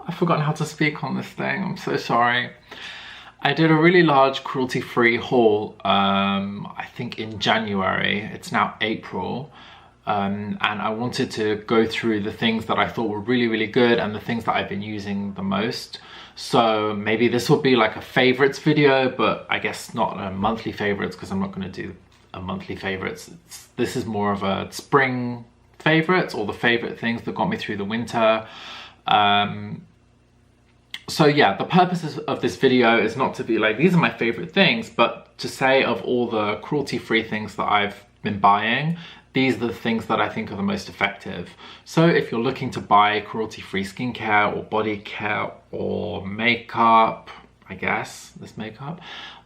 I've forgotten how to speak on this thing. I'm so sorry. I did a really large cruelty-free haul, I think in January. It's now April. And I wanted to go through the things that I thought were really, really good and the things that I've been using the most. So maybe this will be like a favorites video, but I guess not a monthly favorites because I'm not going to do a monthly favorites. This is more of a spring favorites, or the favorite things that got me through the winter. So yeah, the purpose of this video is not to be like, these are my favorite things, but to say of all the cruelty-free things that I've been buying, these are the things that I think are the most effective. So if you're looking to buy cruelty-free skincare or body care or makeup, I guess, this makeup,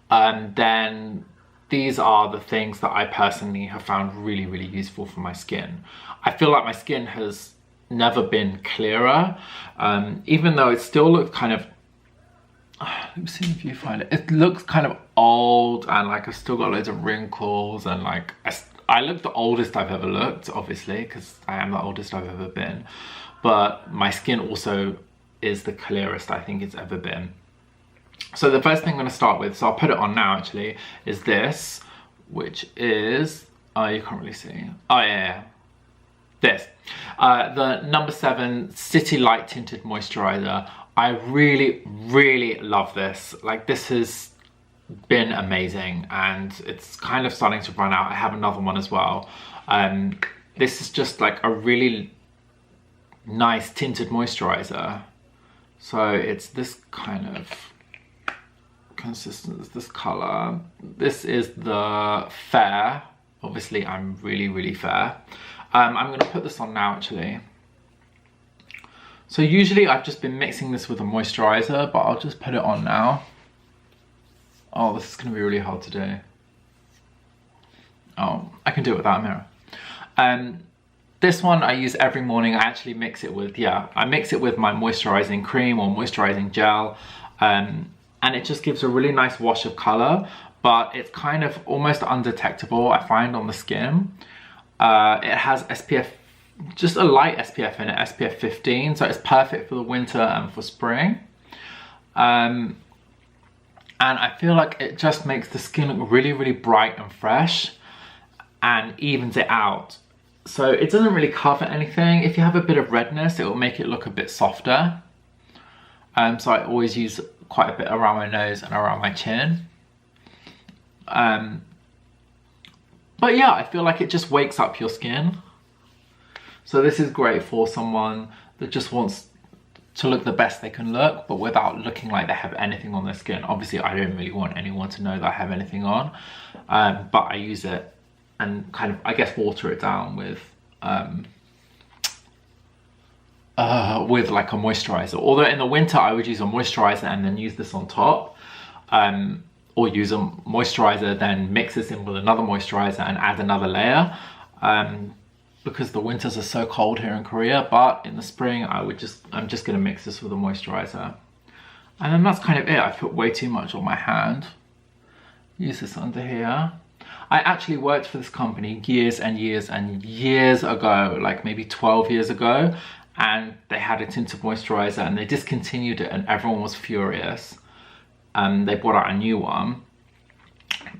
then these are the things that I personally have found really, really useful for my skin. I feel like my skin has never been clearer, even though it still looks kind of, let me see if you find it. It looks kind of old and like I've still got loads of wrinkles and like, I look the oldest I've ever looked, obviously, because I am the oldest I've ever been. But my skin also is the clearest I think it's ever been. So the first thing I'm going to start with, so I'll put it on now actually, is this, which is, oh, you can't really see. Oh yeah. This. The number 7 City Light Tinted Moisturizer. I really, really love this. Like, this has been amazing and it's kind of starting to run out. I have another one as well. This is just like a really nice tinted moisturizer. So it's this kind of consistent, this color. This is the Fair. Obviously I'm really, really fair. I'm going to put this on now actually. So usually I've just been mixing this with a moisturizer, but I'll just put it on now. Oh, this is going to be really hard to do. Oh, I can do it without a mirror. This one I use every morning. I actually mix it with, I mix it with my moisturizing cream or moisturizing gel. And it just gives a really nice wash of color, but it's kind of almost undetectable, I find, on the skin. It has SPF, just a light SPF in it, SPF 15, so it's perfect for the winter and for spring. And I feel like it just makes the skin look really, really bright and fresh and evens it out. So it doesn't really cover anything. If you have a bit of redness, it will make it look a bit softer. So I always use quite a bit around my nose and around my chin. But yeah, I feel like it just wakes up your skin. So this is great for someone that just wants to look the best they can look, but without looking like they have anything on their skin. Obviously, I don't really want anyone to know that I have anything on, but I use it and kind of, I guess, water it down with like a moisturizer. Although in the winter, I would use a moisturizer and then use this on top. Or use a moisturizer, then mix this in with another moisturizer and add another layer. Because the winters are so cold here in Korea, but in the spring I'm just gonna mix this with a moisturizer. And then that's kind of it. I put way too much on my hand. Use this under here. I actually worked for this company years and years and years ago, like maybe 12 years ago, and they had a tinted moisturizer and they discontinued it and everyone was furious. They brought out a new one.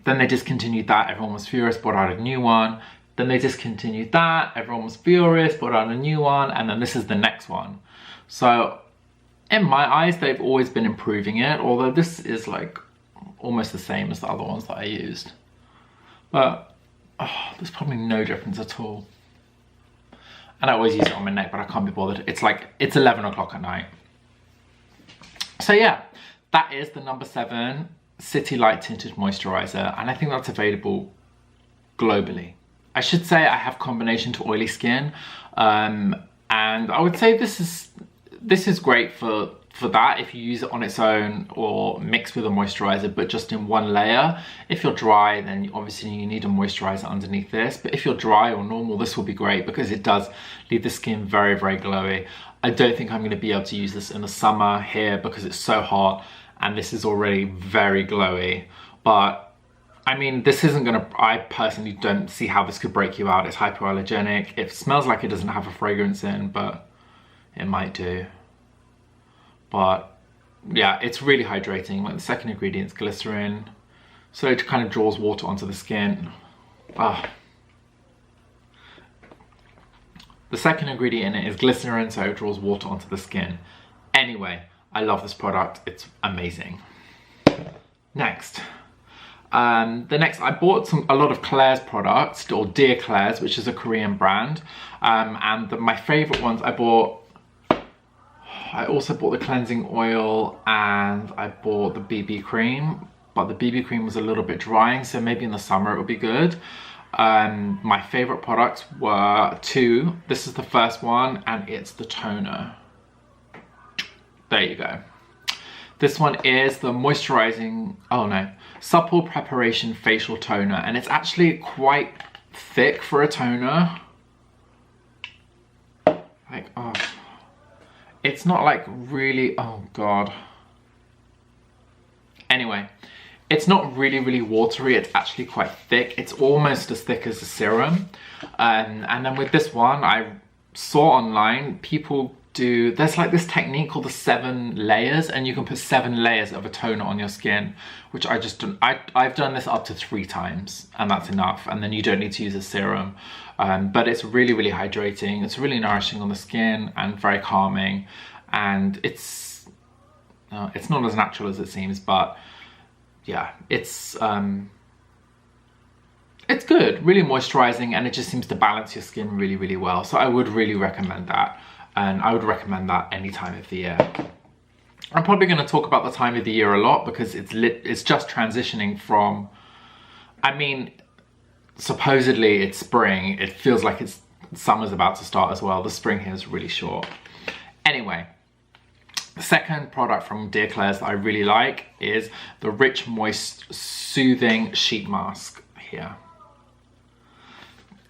Then they discontinued that, everyone was furious, brought out a new one. Then they discontinued that, everyone was furious, brought out a new one, and then this is the next one. So in my eyes, they've always been improving it, although this is like almost the same as the other ones that I used. But there's probably no difference at all. And I always use it on my neck, but I can't be bothered. It's 11 o'clock at night. So yeah. That is the number 7 City Light Tinted Moisturizer, and I think that's available globally. I should say I have combination to oily skin, and I would say this is great for that if you use it on its own or mix with a moisturizer, but just in one layer. If you're dry, then obviously you need a moisturizer underneath this, but if you're dry or normal, this will be great because it does leave the skin very, very glowy. I don't think I'm going to be able to use this in the summer here because it's so hot and this is already very glowy. But I mean, this isn't going to, I personally don't see how this could break you out. It's hypoallergenic. It smells like it doesn't have a fragrance in, but it might do. but yeah, it's really hydrating. Like the second ingredient is glycerin, so it kind of draws water onto the skin. The second ingredient in it is glycerin, so it draws water onto the skin. Anyway, I love this product. It's amazing. Next. I bought a lot of Klairs products, or Dear Klairs, which is a Korean brand. My favorite ones I also bought the cleansing oil, and I bought the BB cream, but the BB cream was a little bit drying, so maybe in the summer it would be good. My favorite products were two. This is the first one, and it's the toner. There you go. This one is the moisturizing, supple preparation facial toner, and it's actually quite thick for a toner. Like, it's not like really, oh god. Anyway, it's not really watery, it's actually quite thick. It's almost as thick as a serum. And then with this one, I saw online, people there's like this technique called the 7 layers, and you can put 7 layers of a toner on your skin, which I just don't. I've done this up to 3 times, and that's enough, and then you don't need to use a serum. But it's really hydrating, it's really nourishing on the skin and very calming, and it's not as natural as it seems, but yeah, it's good, really moisturizing, and it just seems to balance your skin really well. So I would really recommend that. And I would recommend that any time of the year. I'm probably going to talk about the time of the year a lot because it's just transitioning from, I mean, supposedly it's spring. It feels like summer's about to start as well. The spring here is really short. Anyway, the second product from Dear Klairs that I really like is the Rich Moist Soothing Sheet Mask here.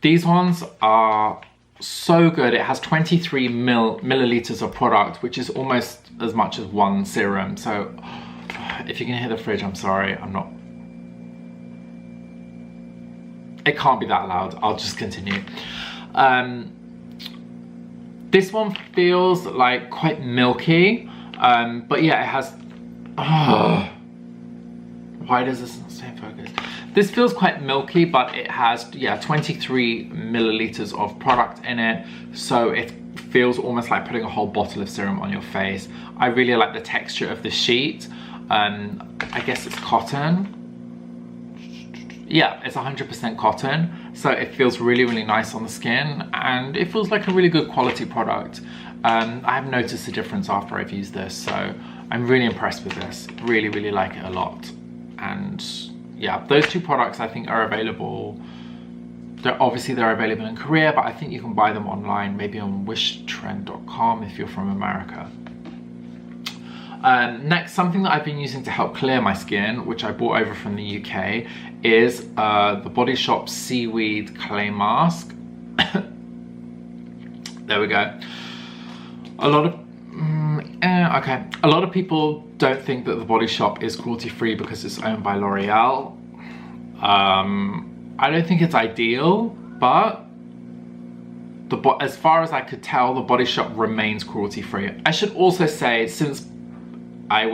These ones are so good. It has 23 milliliters of product, which is almost as much as 1 serum. So if you can hear the fridge, I'm sorry, it can't be that loud. I'll just continue. This one feels like quite milky, but yeah, it has, why does this not stay focused? This feels quite milky, but it has, 23 milliliters of product in it. So it feels almost like putting a whole bottle of serum on your face. I really like the texture of the sheet. I guess it's cotton. Yeah, it's 100% cotton. So it feels really nice on the skin, and it feels like a really good quality product. I have noticed a difference after I've used this, so I'm really impressed with this. Really like it a lot. And yeah, those 2 products I think are available. They're available in Korea, but I think you can buy them online, maybe on wishtrend.com if you're from America. Next, something that I've been using to help clear my skin, which I bought over from the UK, is the Body Shop Seaweed Clay Mask. There we go. A lot of people don't think that the Body Shop is cruelty-free because it's owned by L'Oreal. I don't think it's ideal, but as far as I could tell, the Body Shop remains cruelty-free. I should also say, since I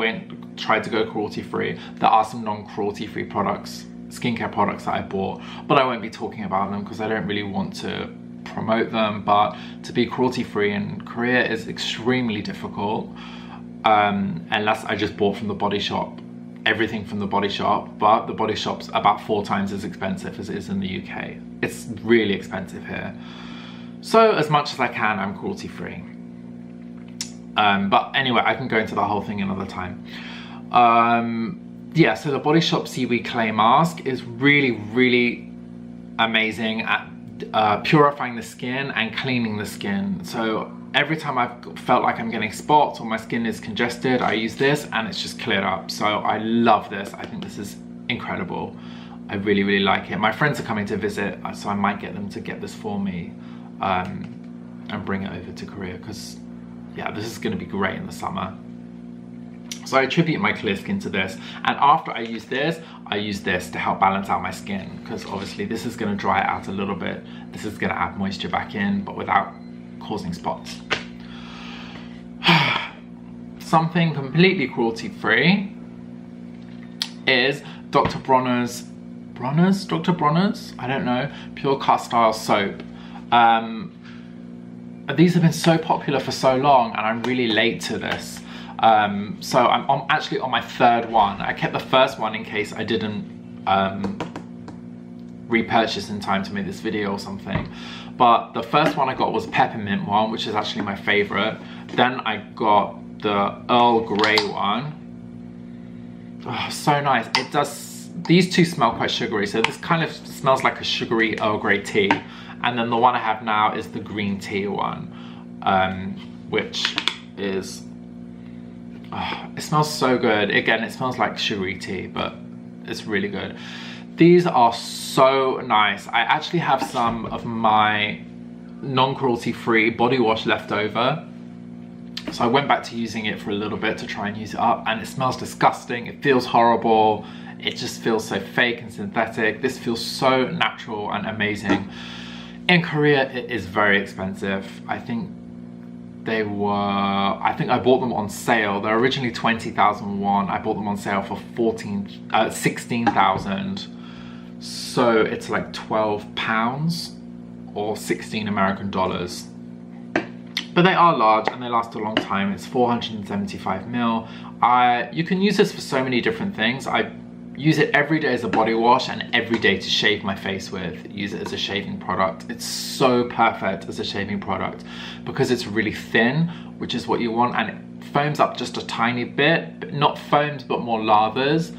tried to go cruelty-free, there are some non-cruelty-free products, skincare products that I bought, but I won't be talking about them because I don't really want to promote them. But to be cruelty-free in Korea is extremely difficult, unless I just bought from the Body Shop, everything from the Body Shop. But the Body Shop's about 4 times as expensive as it is in the UK. It's really expensive here. So as much as I can, I'm cruelty-free. But anyway, I can go into the whole thing another time. Yeah, so the Body Shop Seaweed Clay Mask is really amazing at purifying the skin and cleaning the skin. So every time I've felt like I'm getting spots or my skin is congested, I use this and it's just cleared up. So I love this. I think this is incredible. I really like it. My friends are coming to visit, so I might get them to get this for me and bring it over to Korea, because yeah, this is going to be great in the summer. So I attribute my clear skin to this, and after I use this to help balance out my skin, because obviously this is going to dry it out a little bit. This is going to add moisture back in, but without causing spots. something completely cruelty free is Dr. Bronner's, I don't know, Pure Castile soap. These have been so popular for so long, and I'm really late to this. So I'm actually on my third one. I kept the first one in case I didn't repurchase in time to make this video or something. But the first one I got was peppermint one, which is actually my favorite. Then I got the Earl Grey one. Oh, so nice. It does, these two smell quite sugary, so this kind of smells like a sugary Earl Grey tea. And then the one I have now is the green tea one, which is, oh, it smells so good. Again, it smells like sugary tea, but it's really good. These are so nice. I actually have some of my non-cruelty free body wash left over. So I went back to using it for a little bit to try and use it up, and it smells disgusting. It feels horrible. It just feels so fake and synthetic. This feels so natural and amazing. In Korea, it is very expensive. I think they were, I bought them on sale. They're originally 20,000 won. I bought them on sale for 16,000. So it's like 12 pounds or 16 American dollars. But they are large and they last a long time. It's 475 ml. You can use this for so many different things. I use it every day as a body wash and every day to shave my face with. Use it as a shaving product. It's so perfect as a shaving product because it's really thin, which is what you want, and it foams up just a tiny bit, not foams but more lathers.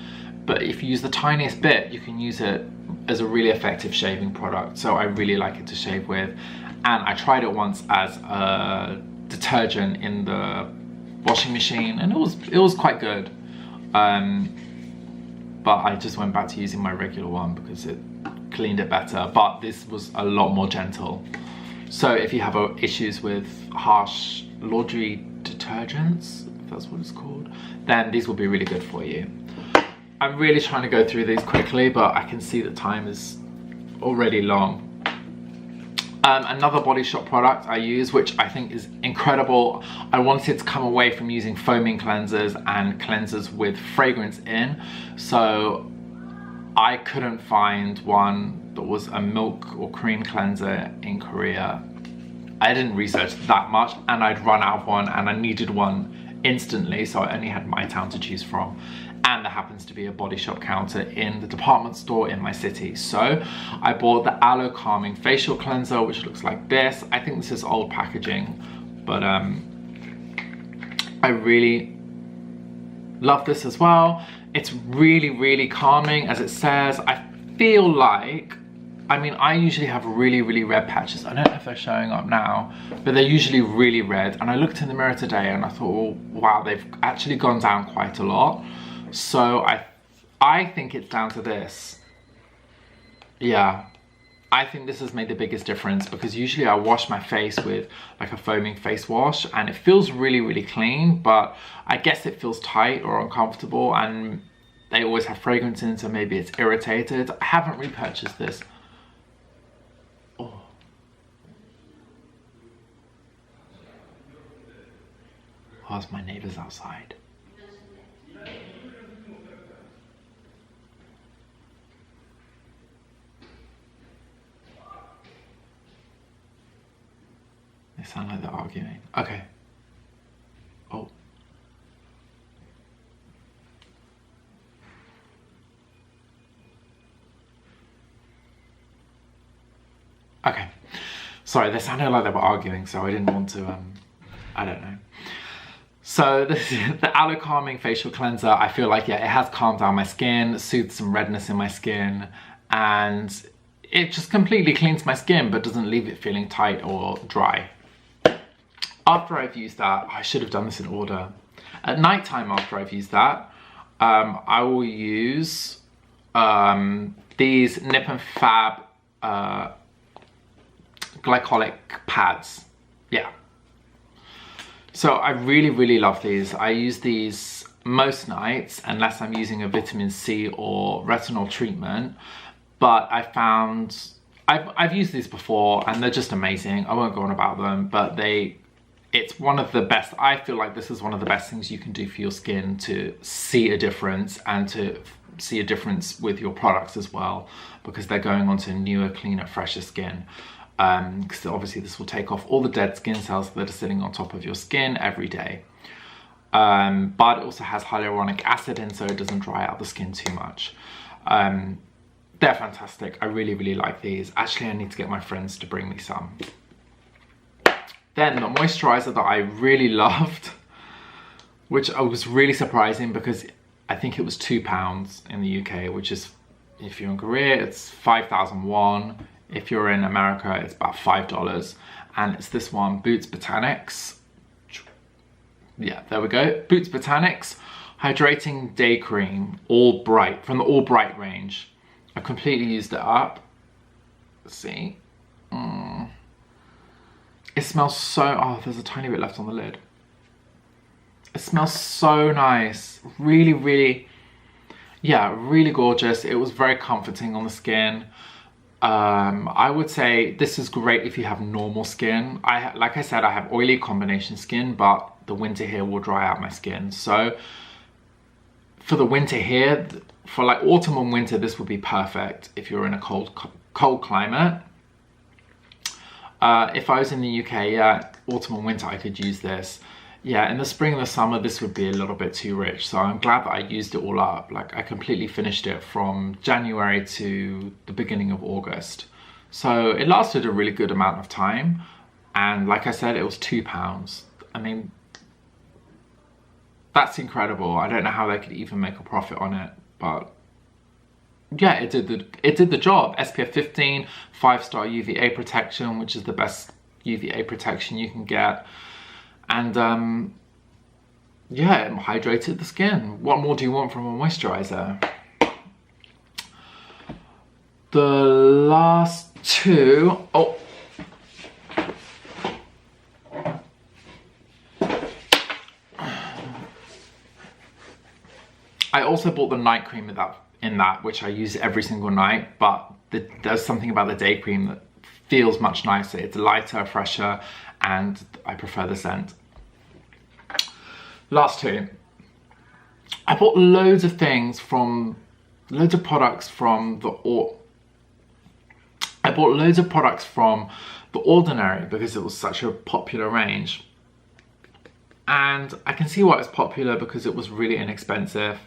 But if you use the tiniest bit, you can use it as a really effective shaving product. So I really like it to shave with. And I tried it once as a detergent in the washing machine, and it was quite good. But I just went back to using my regular one because it cleaned it better. But this was a lot more gentle. So if you have issues with harsh laundry detergents, if that's what it's called, then these will be really good for you. I'm really trying to go through these quickly, but I can see the time is already long. Another Body Shop product I use, which I think is incredible. I wanted to come away from using foaming cleansers and cleansers with fragrance in, so I couldn't find one that was a milk or cream cleanser in Korea. I didn't research that much, and I'd run out of one, and I needed one instantly, so I only had my town to choose from. And there happens to be a Body Shop counter in the department store in my city. So I bought the Aloe Calming Facial Cleanser, which looks like this. I think this is old packaging, but I really love this as well. It's really, really calming, as it says. I feel like, I mean, I usually have really, really red patches. I don't know if they're showing up now, but they're usually really red. And I looked in the mirror today and I thought, oh, wow, they've actually gone down quite a lot. So I think it's down to this. Yeah, I think this has made the biggest difference, because usually I wash my face with like a foaming face wash and it feels really, really clean, but I guess it feels tight or uncomfortable, and they always have fragrance in, so maybe it's irritated. I haven't repurchased this. Oh. Whilst my neighbour's outside. They sound like they're arguing. Okay. Oh. Okay. Sorry, they sounded like they were arguing, so I didn't want to, I don't know. So this is the Aloe Calming Facial Cleanser. I feel like, yeah, it has calmed down my skin, soothed some redness in my skin, and it just completely cleans my skin but doesn't leave it feeling tight or dry. After I've used that, I should have done this in order. At night time, after I've used that, I will use these Nip and Fab glycolic pads. Yeah. So I really, really love these. I use these most nights unless I'm using a vitamin C or retinol treatment. But I found, I've used these before and they're just amazing. I won't go on about them, but it's one of the best. I feel like this is one of the best things you can do for your skin to see a difference, and to see a difference with your products as well, because they're going onto newer, cleaner, fresher skin. Because obviously this will take off all the dead skin cells that are sitting on top of your skin every day. But it also has hyaluronic acid in, so it doesn't dry out the skin too much. They're fantastic. I really, really like these. Actually, I need to get my friends to bring me some. Then the moisturizer that I really loved, which I was really surprising because I think it was £2 in the UK, which is, if you're in Korea, it's 5,000 won. If you're in America, it's about $5. And it's this one, Boots Botanics. Yeah, there we go. Boots Botanics Hydrating Day Cream, All Bright, from the All Bright range. I completely used it up. Let's see. It smells so, oh, there's a tiny bit left on the lid. It smells so nice. Really, really, yeah, really gorgeous. It was very comforting on the skin. I would say this is great if you have normal skin. Like I said, I have oily combination skin, but the winter here will dry out my skin. So for the winter here, for like autumn and winter, this would be perfect if you're in a cold climate. If I was in the UK, yeah, autumn and winter, I could use this. Yeah, in the spring and the summer, this would be a little bit too rich. So I'm glad that I used it all up. Like, I completely finished it from January to the beginning of August. So it lasted a really good amount of time. And like I said, it was £2. I mean, that's incredible. I don't know how they could even make a profit on it, but yeah, it did the job. SPF 15, 5-star UVA protection, which is the best UVA protection you can get. And yeah, it hydrated the skin. What more do you want from a moisturizer? The last two, oh. I also bought the night cream in that, which I use every single night, but there's something about the day cream that feels much nicer. It's lighter, fresher, and I prefer the scent. Last two. I bought loads of products from The Ordinary because it was such a popular range. And I can see why it's popular, because it was really inexpensive.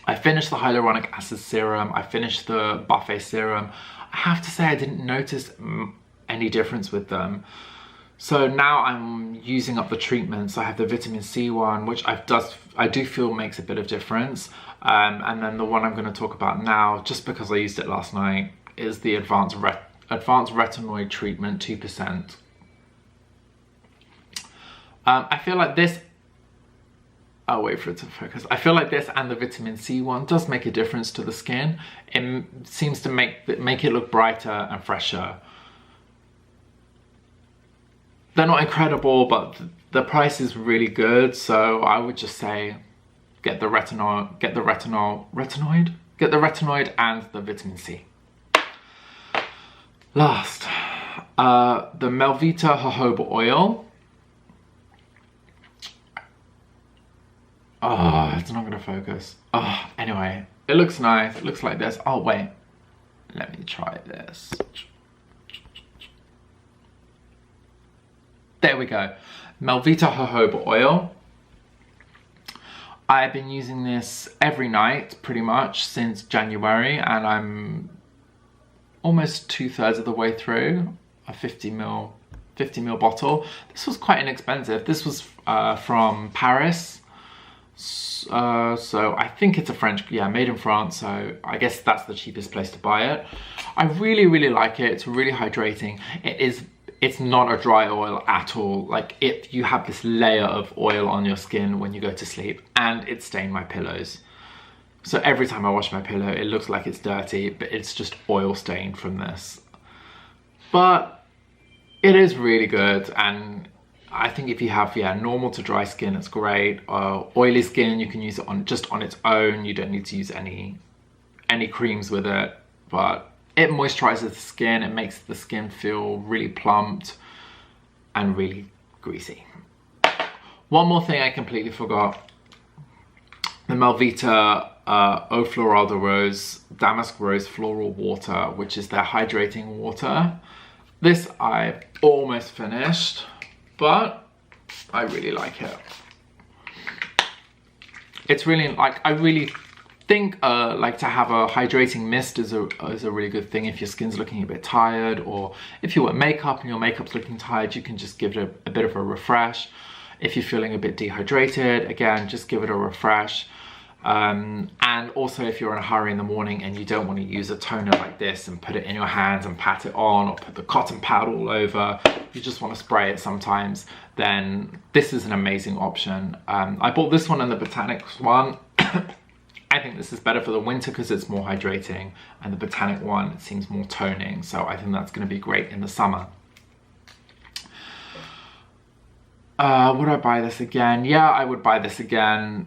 I finished the hyaluronic acid serum. I finished the buffet serum. I have to say I didn't notice any difference with them. So now I'm using up the treatments. I have the vitamin C one, which I do feel makes a bit of difference. And then the one I'm going to talk about now, just because I used it last night, is the Advanced Retinoid Treatment 2%. I feel like this, I'll wait for it to focus. I feel like this and the vitamin C one does make a difference to the skin. It seems to make it look brighter and fresher. They're not incredible, but the price is really good. So I would just say, get the retinoid and the vitamin C. Last, the Melvita jojoba oil. Oh, it's not gonna focus. Oh, anyway, it looks nice. It looks like this. Oh, wait. Let me try this. There we go. Melvita jojoba oil. I've been using this every night, pretty much, since January, and I'm almost 2/3 of the way through a 50ml bottle. This was quite inexpensive. This was from Paris. So I think it's a French, yeah, made in France, so I guess that's the cheapest place to buy it. I really, really like it. It's really hydrating. It's not a dry oil at all. Like, you have this layer of oil on your skin when you go to sleep, and it stained my pillows. So every time I wash my pillow, it looks like it's dirty, but it's just oil stained from this. But it is really good, and I think if you have, yeah, normal to dry skin, it's great. Oily skin, you can use it just on its own. You don't need to use any creams with it, but it moisturizes the skin. It makes the skin feel really plumped and really greasy. One more thing I completely forgot. The Melvita Eau Floral de Rose Damask Rose Floral Water, which is their hydrating water. This I've almost finished, but I really like it. It's really, like, I really think like to have a hydrating mist is a really good thing if your skin's looking a bit tired, or if you wear makeup and your makeup's looking tired, you can just give it a bit of a refresh. If you're feeling a bit dehydrated, again, just give it a refresh. And also if you're in a hurry in the morning and you don't want to use a toner like this and put it in your hands and pat it on, or put the cotton pad all over, you just want to spray it sometimes, then this is an amazing option. I bought this one and the Botanics one. I think this is better for the winter because it's more hydrating, and the Botanic one, it seems more toning, so I think that's going to be great in the summer. Would I buy this again? Yeah, I would buy this again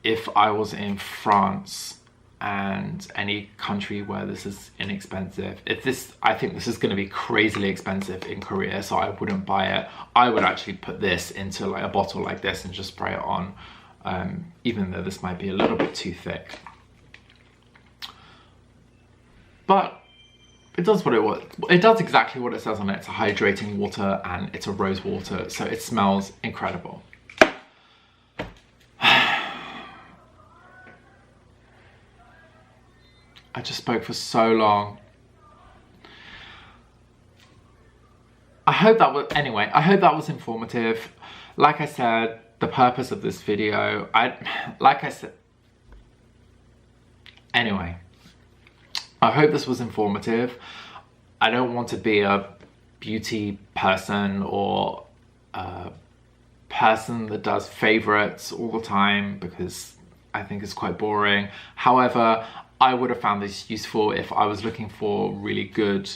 if I was in France and any country where this is inexpensive. I think this is going to be crazily expensive in Korea, so I wouldn't buy it. I would actually put this into like a bottle like this and just spray it on, even though this might be a little bit too thick. But it does it does exactly what it says on it. It's a hydrating water and it's a rose water, so it smells incredible. I just spoke for so long. I hope that was informative. Like I said, the purpose of this video, anyway, I hope this was informative. I don't want to be a beauty person or a person that does favorites all the time, because I think it's quite boring. However, I would have found this useful if I was looking for really good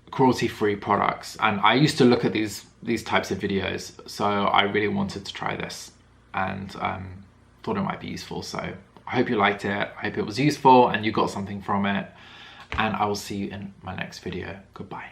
cruelty-free products, and I used to look at these types of videos, so I really wanted to try this and thought it might be useful. So I hope you liked it, I hope it was useful and you got something from it, and I will see you in my next video. Goodbye.